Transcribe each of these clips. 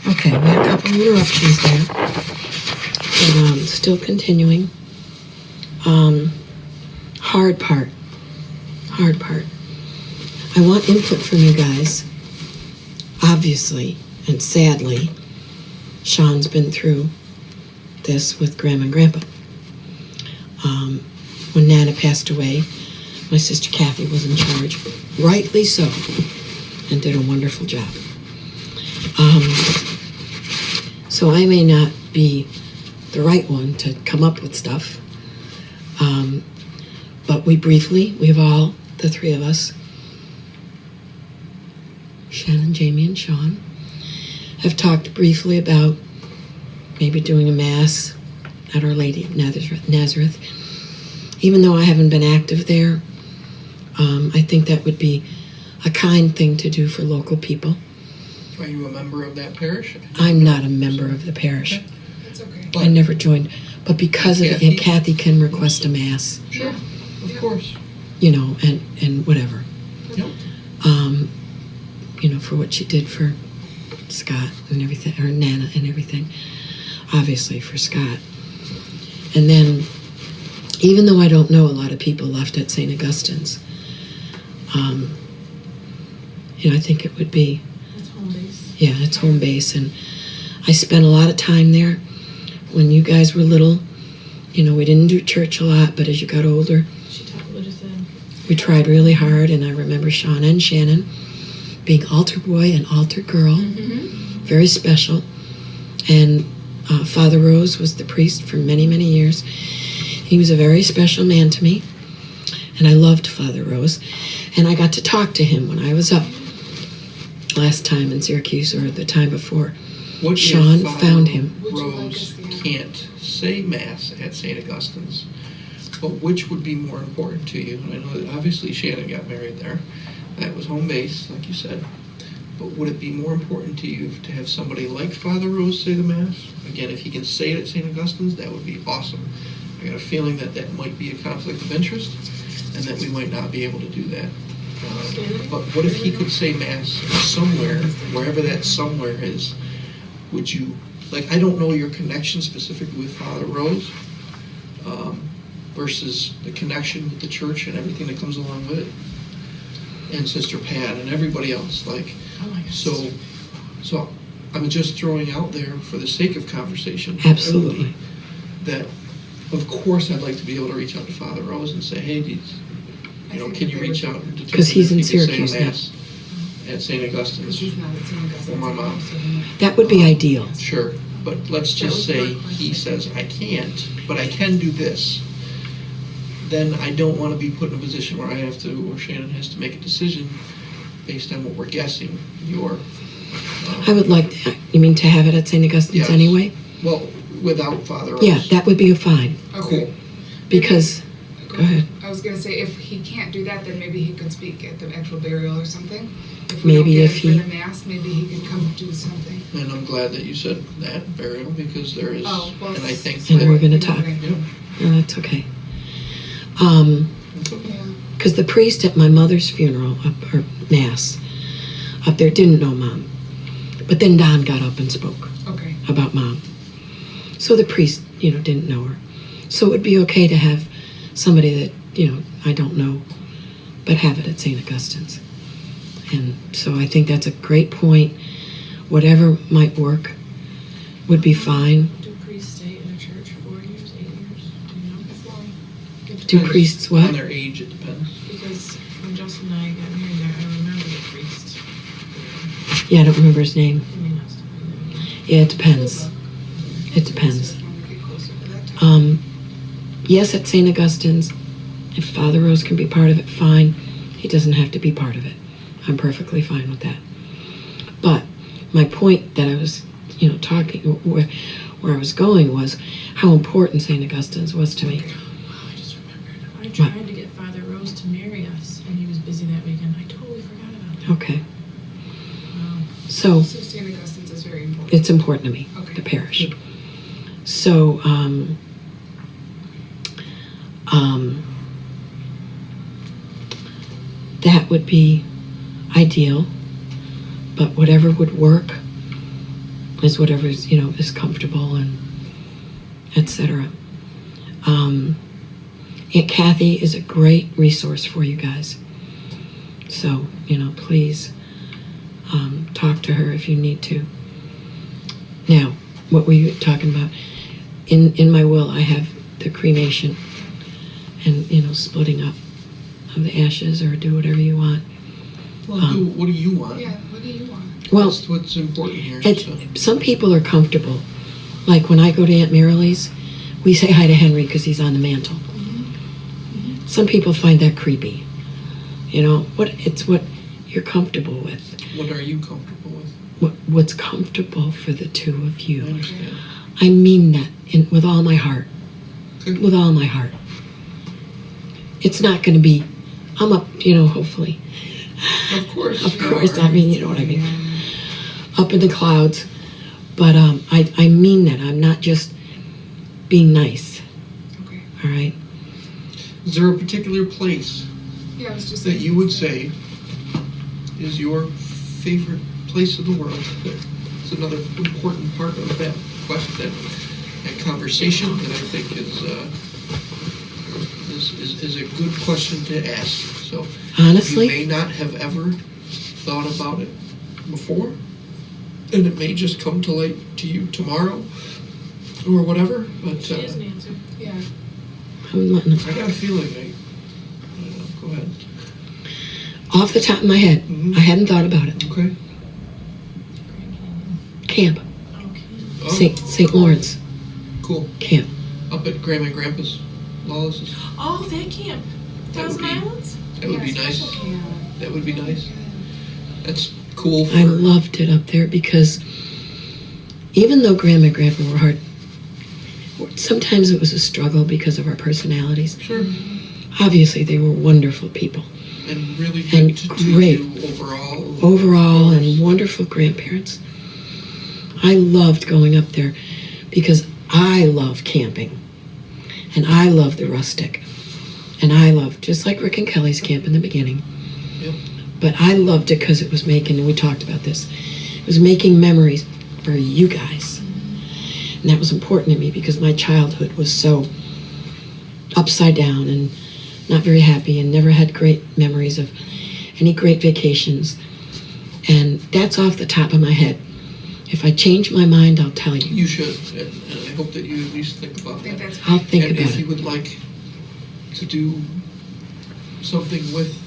Okay, we had a couple interruptions there, but still continuing. Hard part. I want input from you guys. Obviously, and sadly, Sean's been through this with Grandma and Grandpa. When Nana passed away, my sister Kathy was in charge, rightly so, and did a wonderful job. So I may not be the right one to come up with stuff, but we've all, the three of us, Shannon, Jamie, and Sean, have talked briefly about maybe doing a mass at Our Lady of Nazareth. Even though I haven't been active there, I think that would be a kind thing to do for local people. Are you a member of that parish? I'm not a member of the parish. That's okay. I never joined, but because of it, Kathy can request a mass. Sure, of course. You know, and whatever. Yep. You know, for what she did for Scott and everything, or Nana and everything. Obviously for Scott. And then, even though I don't know a lot of people left at St. Augustine's, you know, I think it would be... It's home base. Yeah, it's home base, and I spent a lot of time there when you guys were little. You know, we didn't do church a lot, but as you got older, She totally just said. we tried really hard, and I remember Sean and Shannon being altar boy and altar girl, very special. And Father Rose was the priest for many, many years. He was a very special man to me, and I loved Father Rose. And I got to talk to him when I was up last time in Syracuse, or the time before. What Sean if Father found him. Rose can't say Mass at St. Augustine's, but which would be more important to you? And I know that obviously Shannon got married there. That was home base, like you said. But would it be more important to you to have somebody like Father Rose say the Mass? Again, if he can say it at St. Augustine's, that would be awesome. I got a feeling that that might be a conflict of interest, and that we might not be able to do that. But what if he could say Mass somewhere, wherever that somewhere is? Would you, like, I don't know your connection specifically with Father Rose versus the connection with the church and everything that comes along with it, and Sister Pat and everybody else. Like, Oh my gosh. so I'm just throwing out there for the sake of conversation. Absolutely. That, of course, I'd like to be able to reach out to Father Rose and say, hey, can you reach out and determine 'Cause he's in if he could say Syracuse now. Mass at St. Augustine's? He's not at St. Augustine's. Or my mom. That would be ideal. Sure, but let's just say he says, I can't, but I can do this. Then I don't want to be put in a position where I have to, or Shannon has to make a decision based on what we're guessing. I would like, you mean to have it at St. Augustine's Yes. anyway? Well, without Father Rose. Yeah, that would be fine, Okay. because, go ahead. I was gonna say, if he can't do that, then maybe he could speak at the actual burial or something. If we Maybe don't if get he- him for the mass, maybe he could come do something. And I'm glad that you said that, burial, because there is, Oh, well, and I think And that, we're gonna talk. yeah, No, that's okay. it's okay. Yeah. Because the priest at my mother's funeral, or mass, up there didn't know Mom. But then Don got up and spoke Okay. about Mom. So the priest, you know, didn't know her. So it would be okay to have somebody that, you know, I don't know, but have it at St. Augustine's. And so I think that's a great point. Whatever might work would be fine. Do priests stay in a church 4 years, 8 years? Do you know? That's long. It Do depends, priests On what? their age, it depends. Because when Justin and I got married there, I remember the priest. Yeah, I don't remember his name. I mean, that's the Yeah, it depends. It depends. When we get closer to that time. Yes, at St. Augustine's, if Father Rose can be part of it, fine. He doesn't have to be part of it. I'm perfectly fine with that. But my point that I was, you know, talking, where I was going was how important St. Augustine's was to me. I just remembered. I tried to get Father Rose to marry us, and he was busy that weekend. I totally forgot about that. Okay. Wow. So So St. Augustine's is very important. it's important to me, Okay. the parish. So, that would be ideal, but whatever would work is whatever is comfortable and etc. Aunt Kathy is a great resource for you guys. So, please talk to her if you need to. Now, what were you talking about? In my will, I have the cremation and, splitting up of the ashes, or do whatever you want. Well, what do you want? Yeah, what do you want? Well, That's what's important here. and So. some people are comfortable. Like when I go to Aunt Marilee's, we say hi to Henry because he's on the mantle. Some people find that creepy. It's what you're comfortable with. What are you comfortable with? What's comfortable for the two of I you. understand. I mean that with all my heart. Okay. With all my heart. It's not going to be, I'm up, hopefully. Of course. Of you course, are. I mean, you know what I mean. Up in the clouds. But I mean that. I'm not just being nice. Okay. All right? Is there a particular place Yeah, I was just that saying you would say is your favorite place in the world? That's another important part of that question, that conversation that I think is a good question to ask. So Honestly? you may not have ever thought about it before, and it may just come to light to you tomorrow or whatever. But She is an answer. Yeah. I'm letting I got a feeling. Go ahead. off the top of my head, Mhm. I hadn't thought about it. Okay. Camp. Okay. Oh, St. Lawrence cool. Camp. Up at Grandma and Grandpa's, Lawless's. Oh, that camp. That would Thousand be- Islands? That would be nice. special camp. That would be nice. That's cool. For, I loved it up there because even though Grandma and Grandpa were hard, sometimes it was a struggle because of our personalities. Sure. Obviously, they were wonderful people. And really And good to great. you overall. Overall, and wonderful grandparents. I loved going up there because I love camping. And I love the rustic. And I loved, just like Rick and Kelly's camp in the beginning. Yep. But I loved it because it was making, and we talked about this, it was making memories for you guys. And that was important to me because my childhood was so upside down and not very happy and never had great memories of any great vacations. And that's off the top of my head. If I change my mind, I'll tell you. You should, and I hope that you at least think about I think that. that's I'll think And about if you it. would like to do something with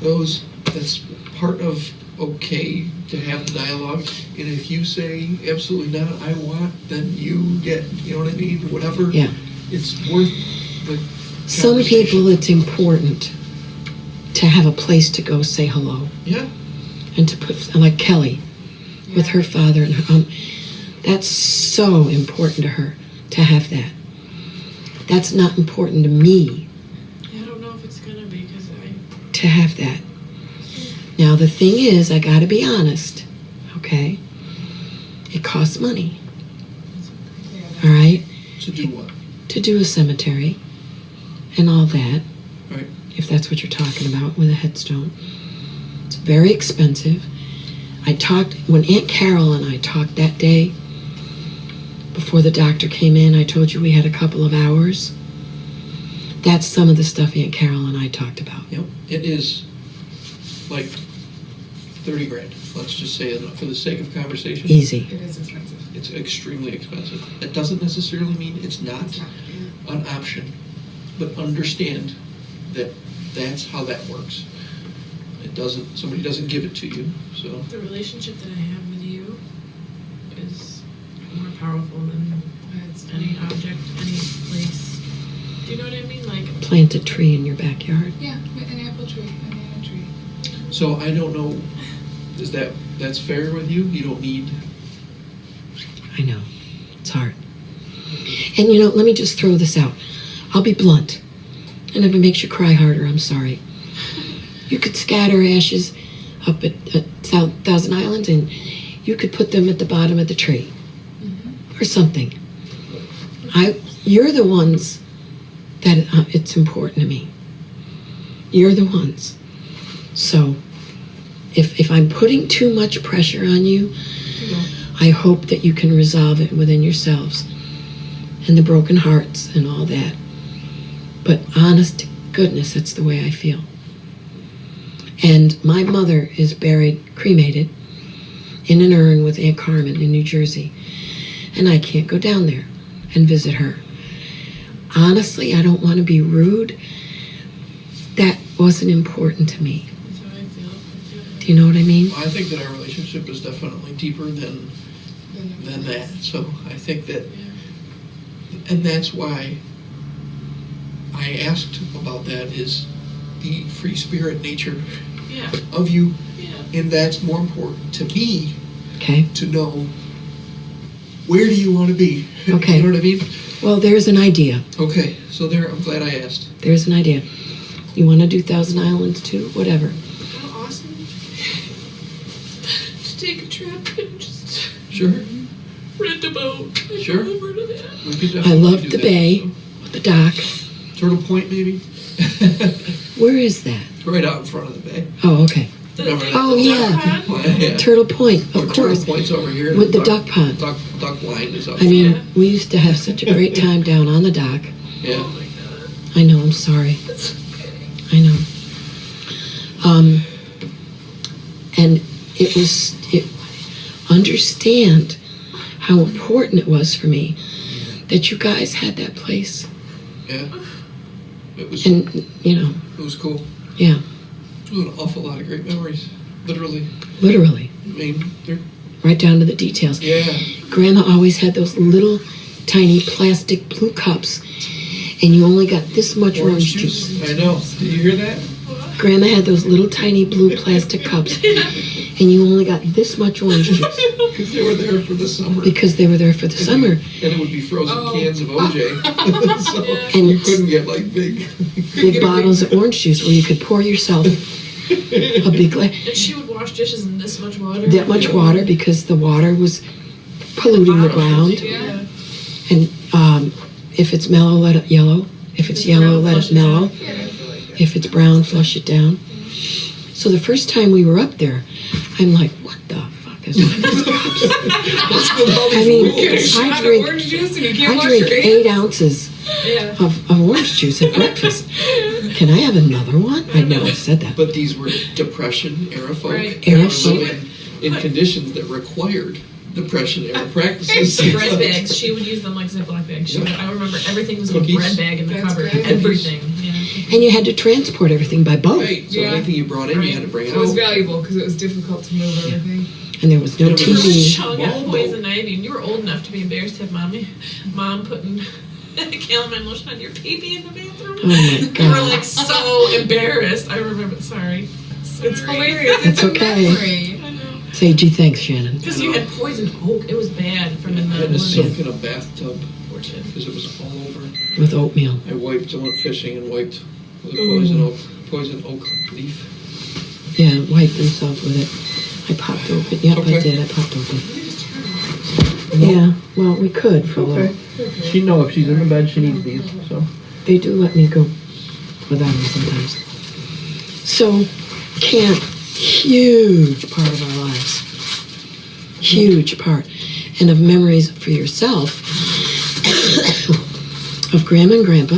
those, that's part of okay to have the dialogue. And if you say absolutely not, I want, then you get, you know what I mean? Whatever. Yeah. It's worth the Some conversation. people, it's important to have a place to go say hello. Yeah. And to put, like Kelly, with her father and her that's so important to her to have that. That's not important to me I don't know if it's gonna be because to have that. Now the thing is, I gotta be honest, okay? It costs money, all right? To do what? To do a cemetery and all that. Right. If that's what you're talking about with a headstone. It's very expensive. I talked, when Aunt Carol and I talked that day, before the doctor came in, I told you we had a couple of hours. That's some of the stuff Aunt Carol and I talked about. Yep. It is like 30 grand. Let's just say it for the sake of conversation. Easy. It is expensive. It's extremely expensive. That doesn't necessarily mean it's not It's not, yeah. an option, but understand that that's how that works. It doesn't, somebody doesn't give it to you, so. the relationship that I have with you is more powerful than It's any object, any place. Do you know what I mean? Like, Plant a tree in your backyard. Yeah, an apple tree, a banana tree. So I don't know, that's fair with you? You don't need, I know. It's hard. And let me just throw this out. I'll be blunt. And if it makes you cry harder, I'm sorry. You could scatter ashes up at Thousand Islands and you could put them at the bottom of the tree or something. You're the ones that it's important to me. You're the ones. So if I'm putting too much pressure on you, I hope that you can resolve it within yourselves and the broken hearts and all that. But honest to goodness, that's the way I feel. And my mother is buried, cremated, in an urn with Aunt Carmen in New Jersey. And I can't go down there and visit her. Honestly, I don't want to be rude. That wasn't important to me. That's how I feel. Do you know what I mean? I think that our relationship is definitely deeper than that. So I think that, and that's why I asked about that, is the free spirit nature Yeah. of you, Yeah. and that's more important to me, Okay. to know where do you want to be. Okay. You know what I mean? Well, there's an idea. Okay, so there, I'm glad I asked. There's an idea. You want to do Thousand Islands too? Whatever. How awesome to take a trip and just Sure. rent a boat and Sure. go over to that. We could I definitely love do the that, bay, so. the dock. Turtle Point, maybe? Where is that? Right out in front of the bay. Oh, okay. Remember that? Oh, the yeah. duck pond? Yeah. Turtle Point, of Turtle course. Point's over here. With the duck pond. Duck line is up. I mean, Yeah. we used to have such a great time down on the dock. Yeah. Oh my god. I know, I'm sorry. That's okay. I know. And understand how important it was for me that you guys had that place. Yeah. It was And, you know, cool. yeah, It was an awful lot of great memories. Literally. literally, I mean, they're, right down to the details. yeah. Grandma always had those little tiny plastic blue cups, and you only got this much orange juice. I know. Did you hear that? Grandma had those little tiny blue plastic cups, and you only got this much orange juice Because they were there for the summer. because they were there for the summer. And it would be frozen Oh. cans of OJ. So And you couldn't get like big. big bottles of orange juice where you could pour yourself a big glass. And she would wash dishes in this much water. That much water because the water was polluting the ground. Yeah. And if it's mellow, let it yellow. If it's yellow, brown, let flush it it mellow. down. Yeah, I feel like that. If it's brown, flush it down. So the first time we were up there, I'm like, what the fuck is with these cups? I mean, Get a I shot of drink, orange juice and you can't I wash drink your 8 hands. ounces Yeah. of orange juice at breakfast. Can I have another one? I know I said that. But these were Depression era folk. Right. Era They were folk. living in conditions that required Depression era practices. Bread bags. She would use them like Ziploc bags. I remember everything was in a Cookies. bread bag in the That's cupboard. great. Everything. Yeah. And you had to transport everything by boat. Right. So Yeah. anything you brought in, you had to bring it It was out. valuable because it was difficult to move everything. And there was no Yeah, but it was TV. Sean got Small poison ivy, and you were old enough to be embarrassed to have mom putting calamine lotion on your pee in the bathroom. Oh my We were God. like so embarrassed. I remember. Sorry. It's hilarious. It's It's a okay. memory. I know. Say, gee, thanks, Shannon. Because you had poison oak. It was bad from in I the had to soak morning. in a bathtub Fortune. because it was all over. With oatmeal. I went fishing and wiped with a poison oak leaf. Yeah, wipe themselves with it. I popped open. Yep, I Okay. did. I popped open. Yeah, well, we could for a little. She know if she's in the bed, she needs these. So They do let me go without them sometimes. So, camp, huge part of our lives. Huge part. And of memories for yourself of Grandma and Grandpa.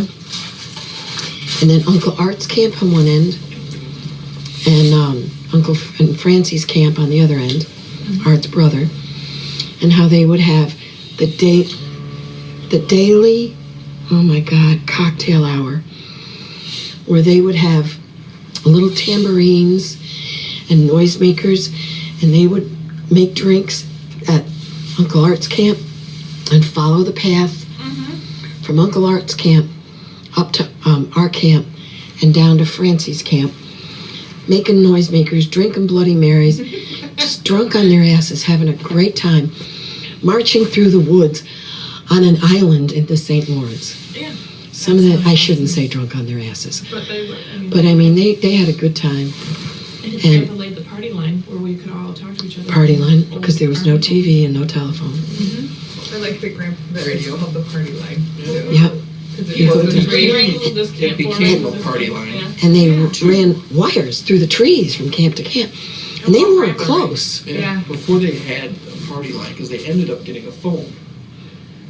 And then Uncle Art's camp on one end. And Uncle and Francie's camp on the other end. Art's brother. And how they would have the daily, oh my God, cocktail hour, where they would have little tambourines and noisemakers, and they would make drinks at Uncle Art's camp and follow the path from Uncle Art's camp up to our camp and down to Francie's camp, making noisemakers, drinking Bloody Marys, just drunk on their asses, having a great time, marching through the woods on an island in the St. Lawrence. Yeah. Some of that, I shouldn't say drunk on their asses, But they were. but I mean, they had a good time. And and- Grandpa laid the party line where we could all talk to each other. Party line, because there was no TV and no telephone. I like the radio held the party line. too. Yep. 'Cause it You was go the to- radio. It became a party line. And they ran wires through the trees from camp to camp. And they walk weren't right by. close. Yeah. Before they had a party line, because they ended up getting a phone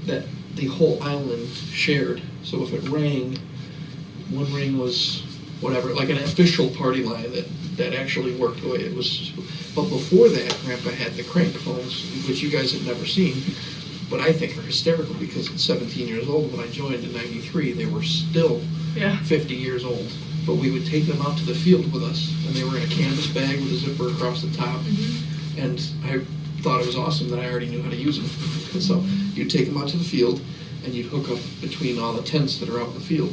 that the whole island shared. So if it rang, one ring was whatever, like an official party line that actually worked the way it was. But before that, Grandpa had the crank phones, which you guys had never seen, but I think are hysterical because at 17 years old, when I joined in '93, they were still Yeah. 50 years old. But we would take them out to the field with us, and they were in a canvas bag with a zipper across the top. And I thought it was awesome that I already knew how to use them. So you'd take them out to the field, and you'd hook up between all the tents that are out in the field.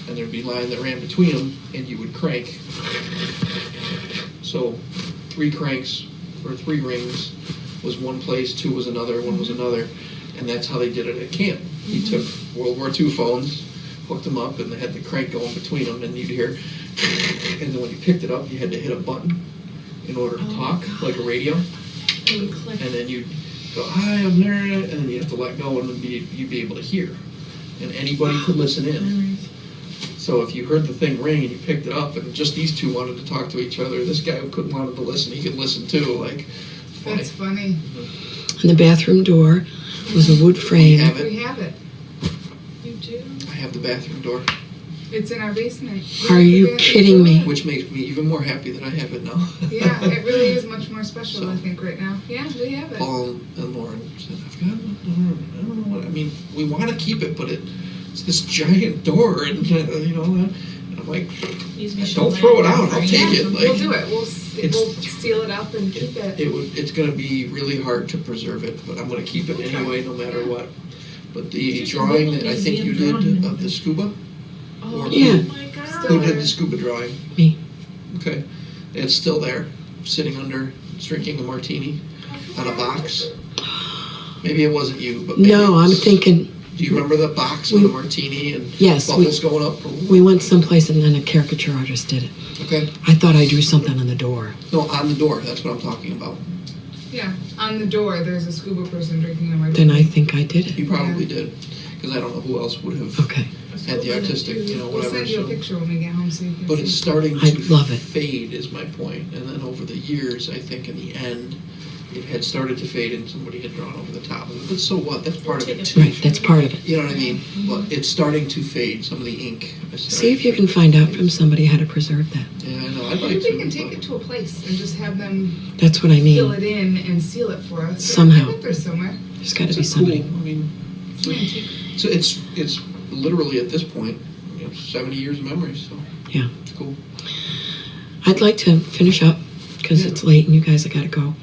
And there'd be a line that ran between them, and you would crank. So 3 cranks, or 3 rings, was one place, 2 was another, 1 was another. And that's how they did it at camp. He took World War II phones, hooked them up, and they had the crank going between them, and you'd hear, and then when you picked it up, you had to hit a button in order to talk, like a radio. It would click. And then you'd go, hi, I'm there, and then you have to let go, and then you'd be able to hear. And anybody could listen in. Memories. So if you heard the thing ring and you picked it up, and just these two wanted to talk to each other, this guy who couldn't wanted to listen, he could listen too. Like, That's funny. And the bathroom door was a wood frame. have We it. have it. You do? I have the bathroom door, It's in our basement. Are you kidding me? which makes me even more happy that I have it now. Yeah, it really is much more special, So- I think, right now. Yeah, we have it. Paul and Lauren said, I've got it. I don't know what, I mean, we want to keep it, but it's this giant door, and you know, and I'm like, Needs to be don't shown throw it later. out, I'll take it. We'll Like, do it. We'll it's- seal it up and keep it. it's going to be really hard to preserve it, but I'm going to keep it We'll try. anyway, no matter what. But the Just a drawing little that I think you museum did drawing. of the scuba, Oh, Yeah. my God. who did the scuba drawing? Me. Okay, it's still there, sitting under, drinking a martini on a box. Maybe it wasn't you, but maybe No, it I'm was- thinking Do you remember the box with the martini and Yes, bubbles going up? we went someplace and then a caricature artist did it. Okay, I thought I drew something on the door. no, on the door. That's what I'm talking about. Yeah, on the door, there's a scuba person drinking a martini. Then I think I did it. You probably did, because I don't know who else would have Okay. had the artistic, you know, We'll whatever. send you a So. picture when we get home so you can But see. it's starting I to love it. fade, is my point. And then over the years, I think in the end, it had started to fade, and somebody had drawn over the top of it. But so what? That's part of it too. Right, that's part of it. You know what I mean? But it's starting to fade. Some of the ink. is See starting if you to can fade. find out from somebody how to preserve that. Yeah, I know. I'd Maybe like we to. can take but it to a place and just have them That's what I fill mean. it in and seal it for us. Somehow. I think there's somewhere. There's got to it's be a somebody. cool. I mean, It's an antique. so it's literally at this point, 70 years of memory. So Yeah. it's cool. I'd like to finish up because Yeah. it's late and you guys have got to go.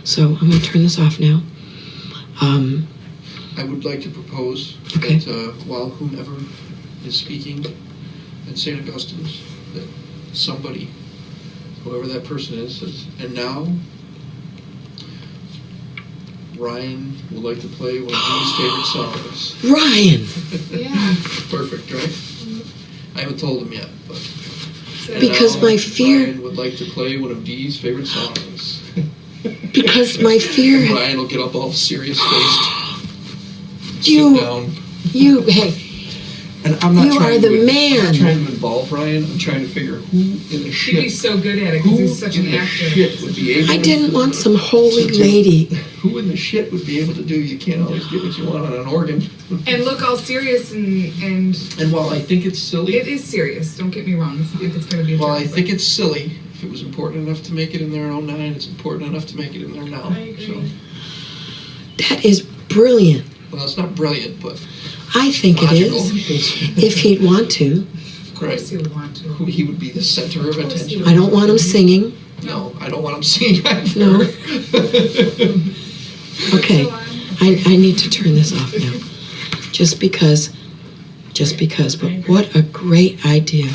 So I'm going to turn this off now. I would like to propose Okay. that while whomever is speaking at St. Augustine's, that somebody, whoever that person is, says, and now Ryan would like to play one of his favorite songs. Ryan! Yeah. Perfect, right? I haven't told him yet, but. So- And Because now my fear- Ryan would like to play one of Dee's favorite songs. Because my And fear. Ryan will get up all serious faced. You- Sit down. Hey, And I'm not You trying are the to, man. I'm not trying to involve Ryan. I'm trying to figure who in the He'd be shit. so good at it Who because he's such in an the actor. shit would be able I to- didn't want some holy to do- lady. Who in the shit would be able to do? You can't always get what you want on an organ. And look all serious and And while I think it's silly, it is serious. Don't get me wrong. If it's going to be a while I joke, think it's silly, if it was important enough to make it in there in 09, it's important enough to make it in there now. I agree. So, That is brilliant. well, it's not brilliant, but I think logical. it is. because- If he'd want to. of course he would want to. Who he would be the center of course he attention. would. I don't want him singing. No, I don't want him singing either. No. Okay. So, I need to turn this off now. Just because. But what a great idea.